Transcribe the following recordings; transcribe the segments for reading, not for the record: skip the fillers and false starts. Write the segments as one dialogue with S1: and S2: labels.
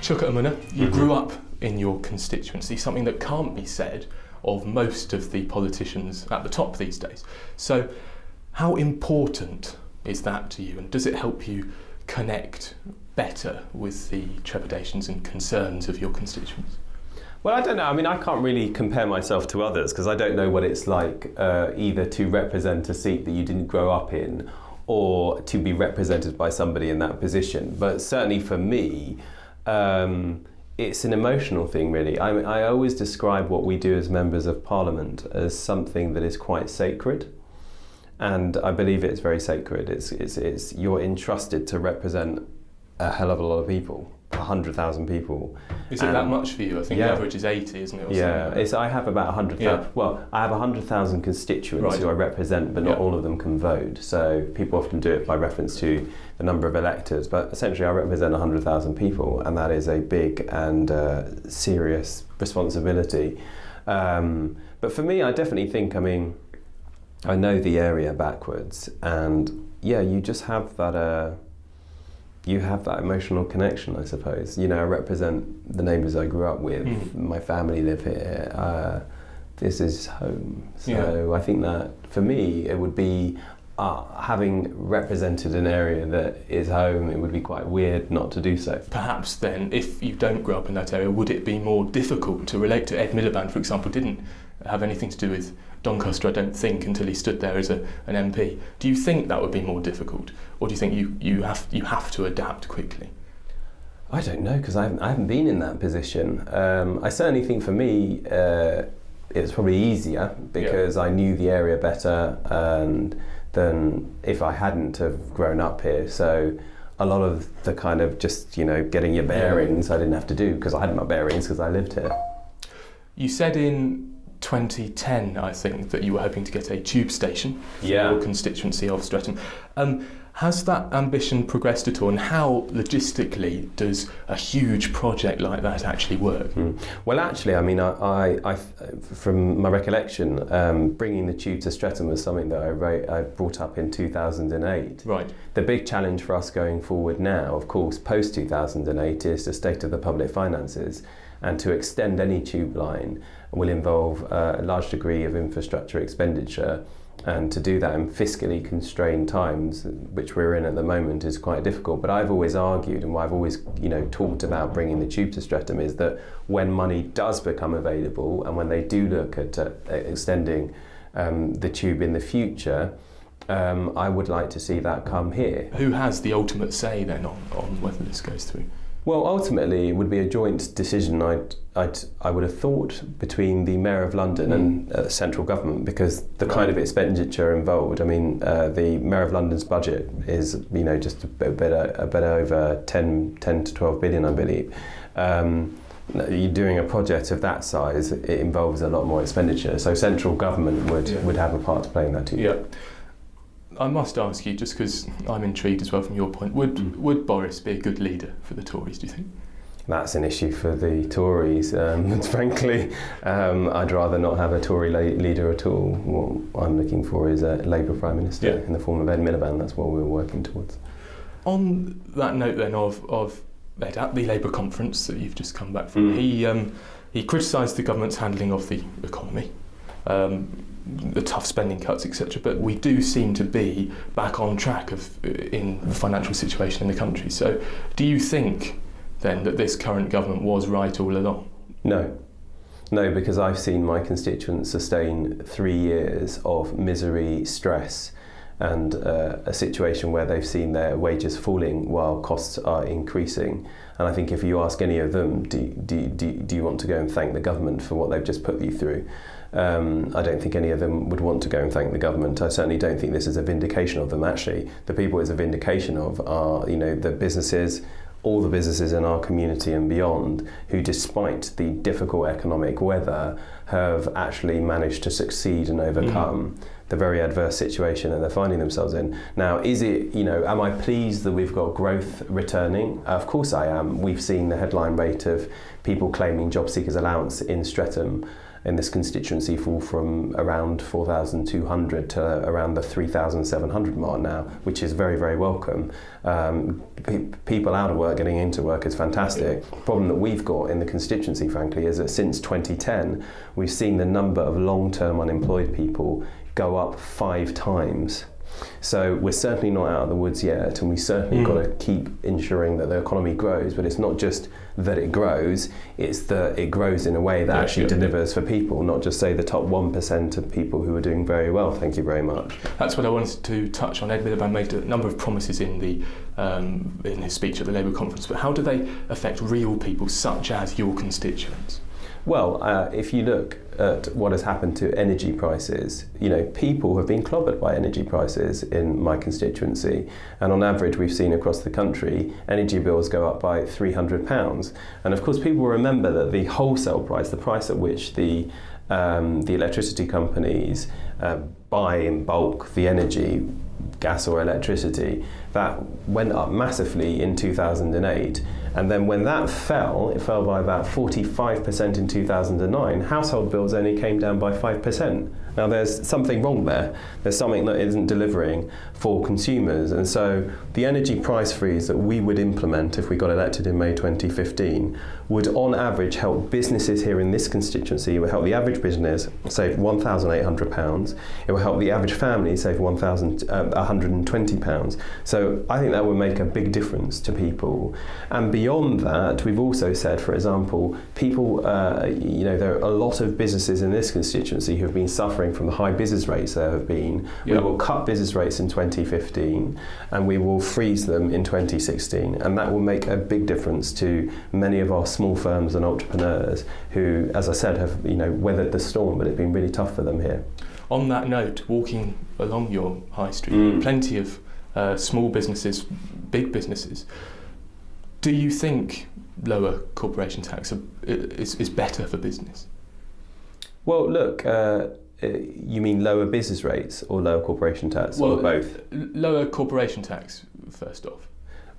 S1: Chuka Umunna, you grew up in your constituency, something that can't be said of most of the politicians at the top these days. So how important is that to you, and does it help you connect better with the trepidations and concerns of your constituents?
S2: Well, I don't know. I mean, I can't really compare myself to others because I don't know what it's like either to represent a seat that you didn't grow up in or to be represented by somebody in that position. But certainly for me, it's an emotional thing, really. I always describe what we do as members of Parliament as something that is quite sacred. And I believe it's very sacred. It's you're entrusted to represent a hell of a lot of people, 100,000 people.
S1: Is it that much for you? I think the average is 80, isn't it?
S2: I have about 100,000.
S1: Yeah.
S2: Well, I have 100,000 constituents who I represent, but not all of them can vote. So people often do it by reference to the number of electors. But essentially, I represent 100,000 people, and that is a big and serious responsibility. But for me, I definitely think, I know the area backwards, and you just have that. You have that emotional connection, I suppose. I represent the neighbours I grew up with. My family live here. This is home. So I think that for me, it would be having represented an area that is home, it would be quite weird not to do so.
S1: Perhaps then, if you don't grow up in that area, would it be more difficult to relate to? Ed Miliband, for example, didn't have anything to do with Doncaster, I don't think, until he stood there as an MP. Do you think that would be more difficult, or do you think you have to adapt quickly?
S2: I don't know, because I haven't been in that position. I certainly think for me it's probably easier because I knew the area better than if I hadn't have grown up here. So a lot of the kind of just getting your bearings I didn't have to do because I had my bearings because I lived here.
S1: You said in 2010, I think, that you were hoping to get a tube station for your constituency of Streatham. Has that ambition progressed at all, and how logistically does a huge project like that actually work?
S2: Well, actually, I from my recollection, bringing the tube to Streatham was something that I brought up in 2008.
S1: Right.
S2: The big challenge for us going forward now, of course, post 2008, is the state of the public finances. And to extend any tube line will involve a large degree of infrastructure expenditure, and to do that in fiscally constrained times, which we're in at the moment, is quite difficult. But I've always argued, and what I've always talked about bringing the tube to Streatham, is that when money does become available and when they do look at extending the tube in the future, I would like to see that come here.
S1: Who has the ultimate say then on whether this goes through?
S2: Well, ultimately, it would be a joint decision, I would have thought, between the Mayor of London and central government, because the kind of expenditure involved. The Mayor of London's budget is, just a bit over 10 to 12 billion, I believe. You're doing a project of that size, it involves a lot more expenditure. So central government would have a part to play in that too.
S1: Yeah. I must ask you, just because I'm intrigued as well from your point, would Boris be a good leader for the Tories, do you think?
S2: That's an issue for the Tories. Frankly, I'd rather not have a Tory leader at all. What I'm looking for is a Labour Prime Minister in the form of Ed Miliband. That's what we're working towards. On
S1: that note then of Ed, at the Labour conference that you've just come back from, he criticised the government's handling of the economy, the tough spending cuts, etc. But we do seem to be back on track in the financial situation in the country. So do you think then that this current government was right all along? No, because I've seen my constituents sustain 3 years of misery, stress, and a situation where they've seen their wages falling while costs are increasing. And I think if you ask any of them, do you want to go and thank the government for what they've just put you through? I don't think any of them would want to go and thank the government. I certainly don't think this is a vindication of them. Actually, the people it's a vindication of are, the businesses, all the businesses in our community and beyond, who despite the difficult economic weather have actually managed to succeed and overcome the very adverse situation that they're finding themselves in. Now, is it, am I pleased that we've got growth returning? Of course I am. We've seen the headline rate of people claiming job seekers allowance in Streatham
S2: in this constituency fall from around 4,200 to around the 3,700 mark now, which is very, very welcome. People out of work getting into work is fantastic. The problem that we've got in the constituency, frankly, is that since 2010, we've seen the number of long-term unemployed people go up 5 times. So we're certainly not out of the woods yet, and we certainly got to keep ensuring that the economy grows, but it's not just that it grows, it's that it grows in a way that actually delivers for people, not just say the top 1% of people who are doing very well. Thank you very much.
S1: That's what I wanted to touch on. Ed Miliband made a number of promises in his speech at the Labour conference, but how do they affect real people such as your constituents?
S2: Well, if you look at what has happened to energy prices, people have been clobbered by energy prices in my constituency, and on average we've seen across the country energy bills go up by £300. And of course people remember that the wholesale price, the price at which the electricity companies buy in bulk the energy, gas or electricity, that went up massively in 2008. And then when that fell, it fell by about 45% in 2009. Household bills only came down by 5%. Now there's something wrong there. There's something that isn't delivering for consumers. And so the energy price freeze that we would implement if we got elected in May 2015 would on average help businesses here in this constituency. It would help the average business save £1,800. It will help the average family save £1,120. So I think that would make a big difference to people. And beyond that, we've also said, for example, people, there are a lot of businesses in this constituency who have been suffering from the high business rates there have been. We will cut business rates in 2015 and we will freeze them in 2016. And that will make a big difference to many of our small firms and entrepreneurs who, as I said, have weathered the storm, but it's been really tough for them here.
S1: On that note, walking along your high street, plenty of small businesses, big businesses. Do you think lower corporation tax is better for business?
S2: Well, look, you mean lower business rates or lower corporation tax, or both?
S1: Lower corporation tax, first off.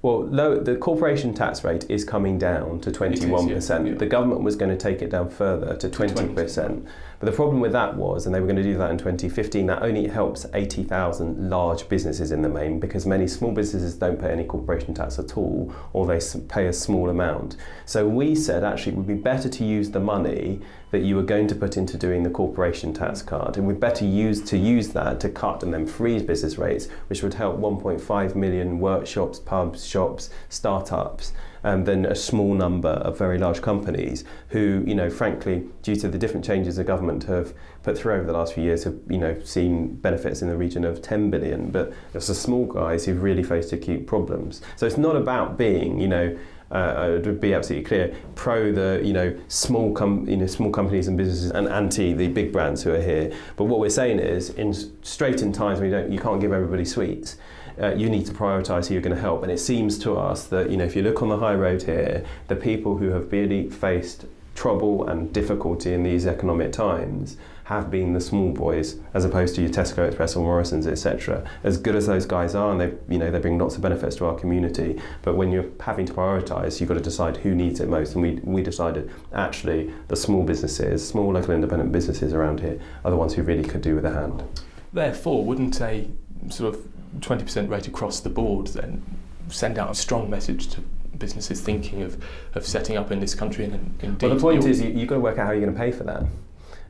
S2: Well, the corporation tax rate is coming down to 21%. The government was going to take it down further to 20%. But the problem with that was, and they were going to do that in 2015, that only helps 80,000 large businesses in the main, because many small businesses don't pay any corporation tax at all, or they pay a small amount. So we said actually it would be better to use the money that you were going to put into doing the corporation tax cut, and we'd better use that to cut and then freeze business rates, which would help 1.5 million workshops, pubs, shops, startups, than a small number of very large companies who, frankly, due to the different changes the government have put through over the last few years, have, seen benefits in the region of 10 billion. But it's the small guys who've really faced acute problems. So it's not about being, to be absolutely clear, pro the small companies and businesses and anti the big brands who are here. But what we're saying is, in times when you can't give everybody sweets. You need to prioritise who you're going to help. And it seems to us that, if you look on the high road here, the people who have really faced trouble and difficulty in these economic times have been the small boys, as opposed to your Tesco Express or Morrison's, etc. As good as those guys are, and they bring lots of benefits to our community, but when you're having to prioritise, you've got to decide who needs it most. And we decided actually the small businesses, small local independent businesses around here are the ones who really could do with a hand. Therefore,
S1: wouldn't a sort of 20% rate across the board then send out a strong message to businesses thinking of setting up in this country? And indeed,
S2: well, the point is you've got to work out how you're going to pay for that.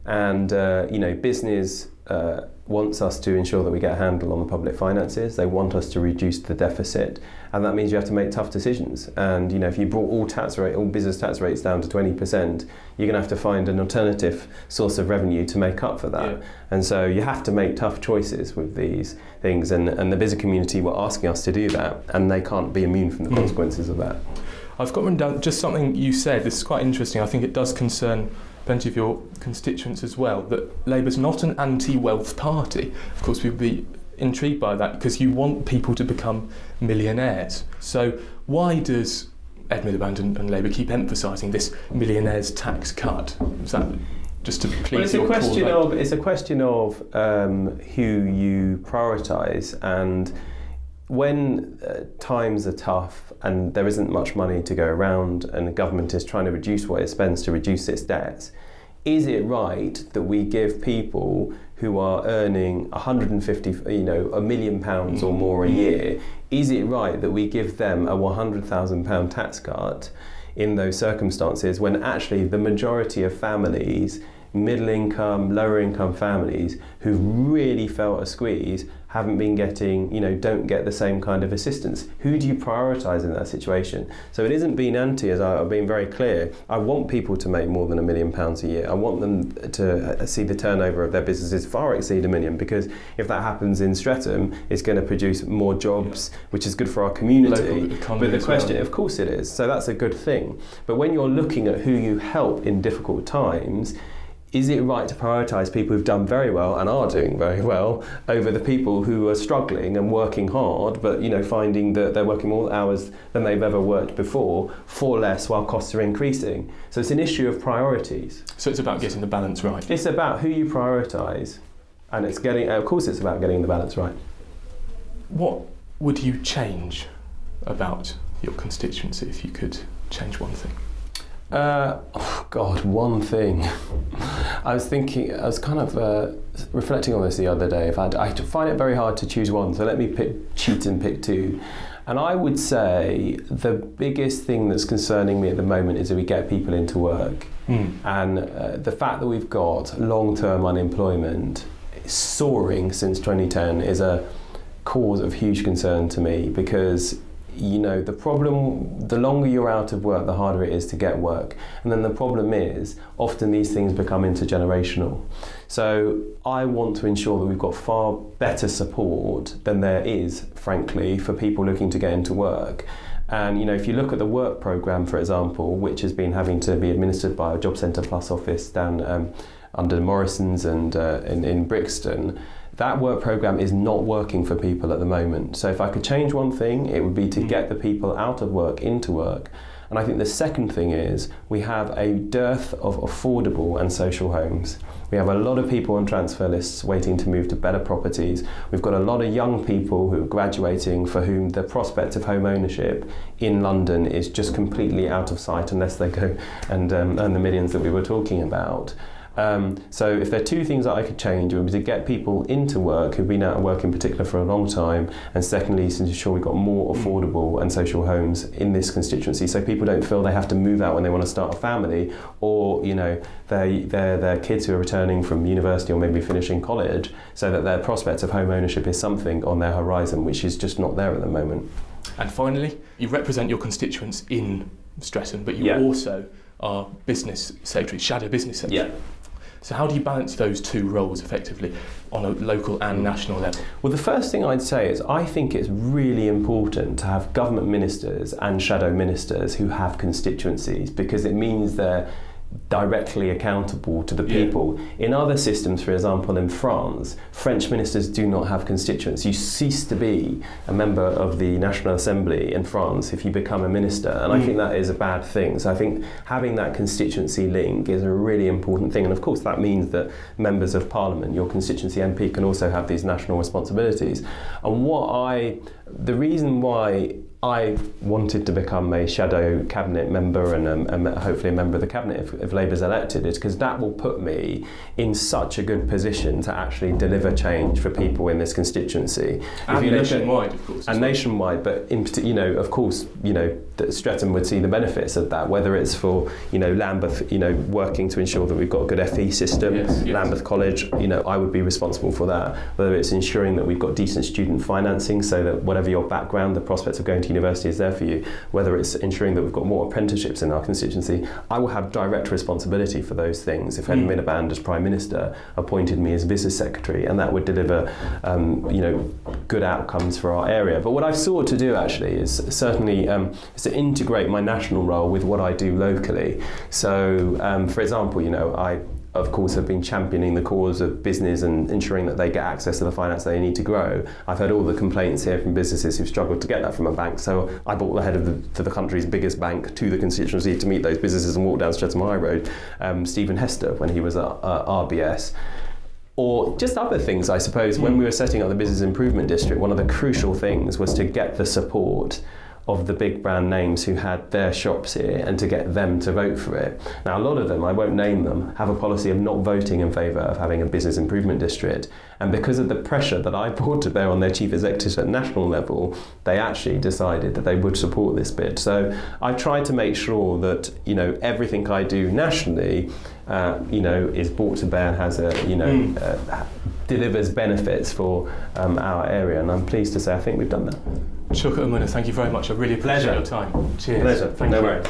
S2: And business wants us to ensure that we get a handle on the public finances. They want us to reduce the deficit, and that means you have to make tough decisions. And if you brought all business tax rates down to 20%, you're going to have to find an alternative source of revenue to make up for that. Yeah. And so you have to make tough choices with these things, and the business community were asking us to do that, and they can't be immune from the consequences of that.
S1: I've got written down just something you said. This is quite interesting. I think it does concern plenty of your constituents as well, that Labour's not an anti-wealth party. Of course, we'd be intrigued by that because you want people to become millionaires. So why does Ed Miliband and Labour keep emphasising this millionaires tax cut? Is that just to please your core vote?
S2: It's a question of who you prioritise, and when times are tough and there isn't much money to go around and the government is trying to reduce what it spends to reduce its debts, is it right that we give people who are earning 150, £1 million or more a year, is it right that we give them a £100,000 tax cut in those circumstances when actually the majority of families, middle income, lower income families who've really felt a squeeze haven't been getting, don't get the same kind of assistance? Who do you prioritise in that situation? So it isn't being anti, as I've been very clear. I want people to make more than £1 million a year. I want them to see the turnover of their businesses far exceed £1 million, because if that happens in Streatham, it's going to produce more jobs, which is good for our community. But the question, of course it is. So that's a good thing. But when you're looking at who you help in difficult times, is it right to prioritise people who've done very well and are doing very well over the people who are struggling and working hard, but finding that they're working more hours than they've ever worked before for less while costs are increasing? So it's an issue of priorities.
S1: So it's about getting the balance right.
S2: It's about who you prioritise, and it's about getting the balance right.
S1: What would you change about your constituency if you could change one thing?
S2: One thing. I was kind of reflecting on this the other day. I find it very hard to choose one, so let me cheat and pick two. And I would say the biggest thing that's concerning me at the moment is that we get people into work. And the fact that we've got long-term unemployment soaring since 2010 is a cause of huge concern to me, because the problem, the longer you're out of work, the harder it is to get work. And then the problem is, often these things become intergenerational. So I want to ensure that we've got far better support than there is, frankly, for people looking to get into work. And if you look at the work programme, for example, which has been having to be administered by a Job Centre Plus office down under Morrison's and in Brixton, that work programme is not working for people at the moment. So if I could change one thing, it would be to get the people out of work into work. And I think the second thing is we have a dearth of affordable and social homes. We have a lot of people on transfer lists waiting to move to better properties. We've got a lot of young people who are graduating for whom the prospect of home ownership in London is just completely out of sight unless they go and earn the millions that we were talking about. So if there are two things that I could change, it would be to get people into work who've been out of work in particular for a long time, and secondly to ensure we've got more affordable and social homes in this constituency, so people don't feel they have to move out when they want to start a family, or their kids who are returning from university or maybe finishing college, so that their prospect of home ownership is something on their horizon, which is just not there at the moment.
S1: And finally, you represent your constituents in Streatham, but you also are business secretary, shadow business secretary.
S2: Yeah.
S1: So how do you balance those two roles effectively on a local and national level?
S2: Well, the first thing I'd say is I think it's really important to have government ministers and shadow ministers who have constituencies, because it means they're directly accountable to the people. In other systems, for example in France, French ministers do not have constituents. You cease to be a member of the National Assembly in France if you become a minister, and I think that is a bad thing. So I think having that constituency link is a really important thing, and of course that means that members of Parliament, your constituency MP, can also have these national responsibilities. And the reason why I wanted to become a shadow cabinet member and hopefully a member of the cabinet if Labour's elected is because that will put me in such a good position to actually deliver change for people in this constituency.
S1: And nationwide, of course.
S2: And nationwide, but of course, that Streatham would see the benefits of that, whether it's for, Lambeth, working to ensure that we've got a good FE system, Lambeth College, I would be responsible for that, whether it's ensuring that we've got decent student financing so that whatever your background, the prospects of going to university is there for you, whether it's ensuring that we've got more apprenticeships in our constituency. I will have direct responsibility for those things if Ed Miliband as Prime Minister appointed me as Business Secretary, and that would deliver good outcomes for our area. But what I've sought to do actually is certainly is to integrate my national role with what I do locally. So for example, I of course have been championing the cause of business and ensuring that they get access to the finance they need to grow. I've heard all the complaints here from businesses who've struggled to get that from a bank, so I brought the head of the country's biggest bank to the constituency to meet those businesses and walk down Streatham High Road, Stephen Hester, when he was at RBS. Or just other things, I suppose. When we were setting up the Business Improvement District, one of the crucial things was to get the support of the big brand names who had their shops here and to get them to vote for it. Now, a lot of them, I won't name them, have a policy of not voting in favour of having a business improvement district. And because of the pressure that I brought to bear on their chief executives at national level, they actually decided that they would support this bid. So I tried to make sure that, you know, everything I do nationally, you know, is brought to bear and has a, you know, delivers benefits for our area. And I'm pleased to say I think we've done that.
S1: Chuka Umunna, thank you very much. I really appreciate your time. Cheers.
S2: Pleasure.
S1: Thank
S2: no
S1: you.
S2: worries.